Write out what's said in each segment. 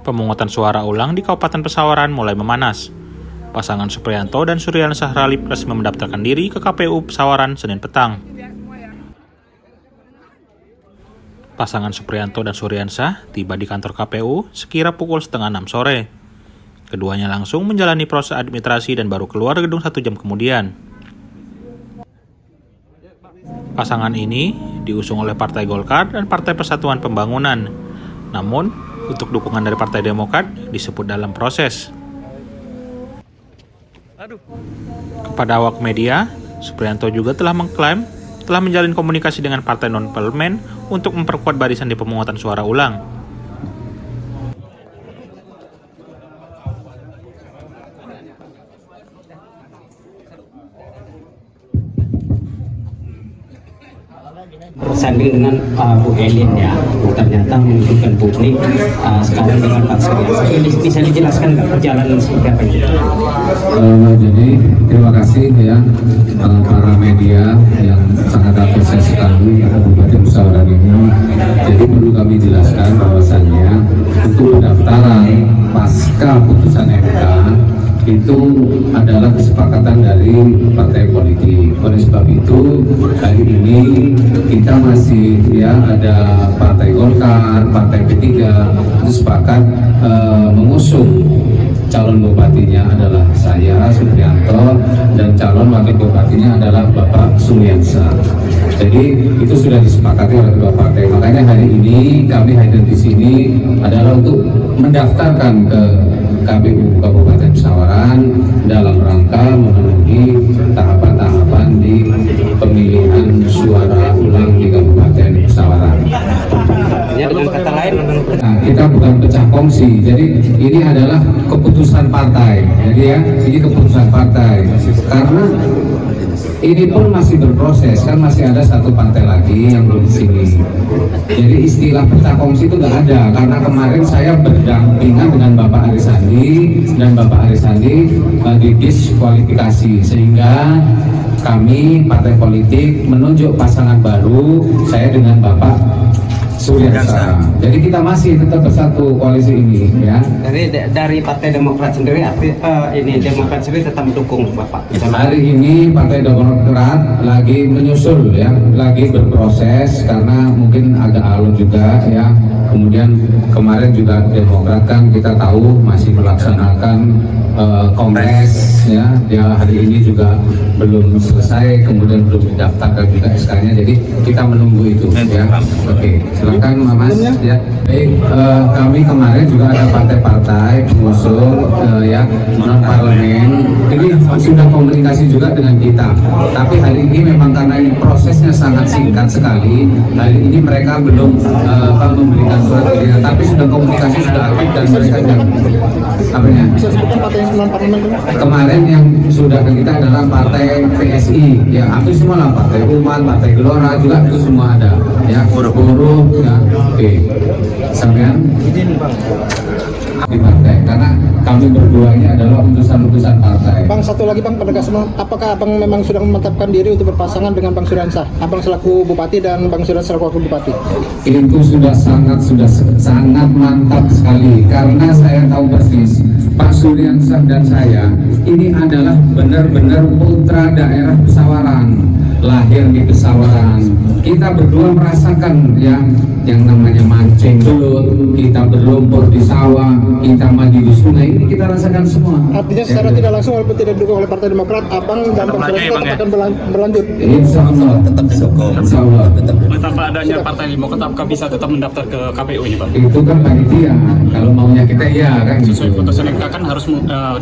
Pemungutan suara ulang di Kabupaten Pesawaran mulai memanas. Pasangan Supriyanto dan Suryansah Ralip resmi mendaftarkan diri ke KPU Pesawaran Senin petang. Pasangan Supriyanto dan Suryansah tiba di kantor KPU sekira pukul 5:30 sore. Keduanya langsung menjalani proses administrasi dan baru keluar gedung 1 jam kemudian. Pasangan ini diusung oleh Partai Golkar dan Partai Persatuan Pembangunan. Namun, untuk dukungan dari Partai Demokrat disebut dalam proses. Kepada awak media, Supriyanto juga telah mengklaim telah menjalin komunikasi dengan partai non-parlemen untuk memperkuat barisan di pemungutan suara ulang. Bersanding dengan Bu Elin ya, ternyata menunjukkan publik sekarang dengan Pak Suryansah. Bisa dijelaskan nggak perjalanan seperti apa itu? Jadi terima kasih ya para media yang sangat apresiasi sekali pada Kabupaten Pesawaran ini. Jadi perlu kami jelaskan bahwasannya untuk pendaftaran pasca putusan MK itu adalah kesepakatan dari partai politik. Oleh sebab itu hari ini kita masih ya ada Partai Golkar, Partai P3 itu sepakat mengusung calon bupatinya adalah saya Supriyanto dan calon wakil bupatinya adalah Bapak Suryansah. Jadi itu sudah disepakati oleh kedua partai. Makanya hari ini kami hadir di sini adalah untuk mendaftarkan ke KPU Kabupaten Pesawaran dalam rangka memenuhi tahapan-tahapan di pemilihan suara ulang di Kabupaten Pesawaran. Ya, dengan kata lain, nah, kita bukan pecah kongsi. Jadi ini adalah keputusan partai. Jadi ya, ini keputusan partai. Karena ini pun masih berproses, kan masih ada satu partai lagi yang belum di sini. Jadi istilah pecah kongsi itu nggak ada, karena kemarin saya berdampingan dengan Bapak Arisandi dan Bapak Arisandi didiskualifikasi, sehingga kami partai politik menunjuk pasangan baru, saya dengan Bapak Suryansah. Jadi kita masih tetap bersatu koalisi ini ya. Dari Partai Demokrat sendiri, ini Demokrat sendiri tetap mendukung Bapak. Hari ini Partai Demokrat lagi menyusul ya, lagi berproses karena mungkin agak alot juga ya. Kemudian kemarin juga Demokrat kan kita tahu masih melaksanakan kongres ya. Ya hari ini juga belum selesai, kemudian belum didaftarkan juga SK-nya. Jadi kita menunggu itu ya. Oke, silakan Mas ya. Baik, kami kemarin juga ada partai-partai pengusung ya non parlemen. Ini sudah komunikasi juga dengan kita. Tapi hari ini memang karena ini prosesnya sangat singkat sekali. Hari ini mereka belum memberikan surat pilihan, tapi sudah komunikasi sudah aktif dan mereka yang apanya? Kemarin yang sudah ke kita adalah partai PSI, ya hampir semua lah, partai Umat, partai Gelora juga itu semua ada, ya buruh, ya oke, sampean di partai, karena kami berdua ini adalah utusan-utusan partai. Bang, satu lagi Bang, penegasan, apakah Abang memang sudah memantapkan diri untuk berpasangan dengan Bang Suryansah? Abang selaku Bupati dan Bang Suryansah selaku Wakil Bupati. Itu sudah sangat mantap sekali, karena saya tahu persis Pak Suryansah dan saya ini adalah benar-benar putra daerah Pesawaran, lahir di Pesawaran. Kita berdua merasakan ya yang namanya mancing belut, kita berlumpur di sawah, kita mandi di sungai, ini kita rasakan semua. Artinya secara tidak langsung walaupun tidak didukung oleh Partai Demokrat, Abang dan Bang Suryansah tetap akan berlanjut. Insya Allah, tetap didukung. Insya Allah. Tanpa adanya Partai Demokrat, apakah bisa tetap mendaftar ke KPU ini, Pak? Itu kan panitia. Kalau maunya kita ya kan. Sesuai gitu. putusan MK kan harus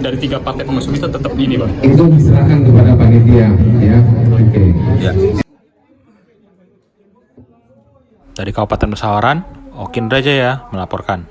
dari 3 partai pengusung itu tetap ini, Pak. Itu diserahkan kepada panitia, ya. Oke. Ya. Dari Kabupaten Pesawaran, Okin Rajaya melaporkan.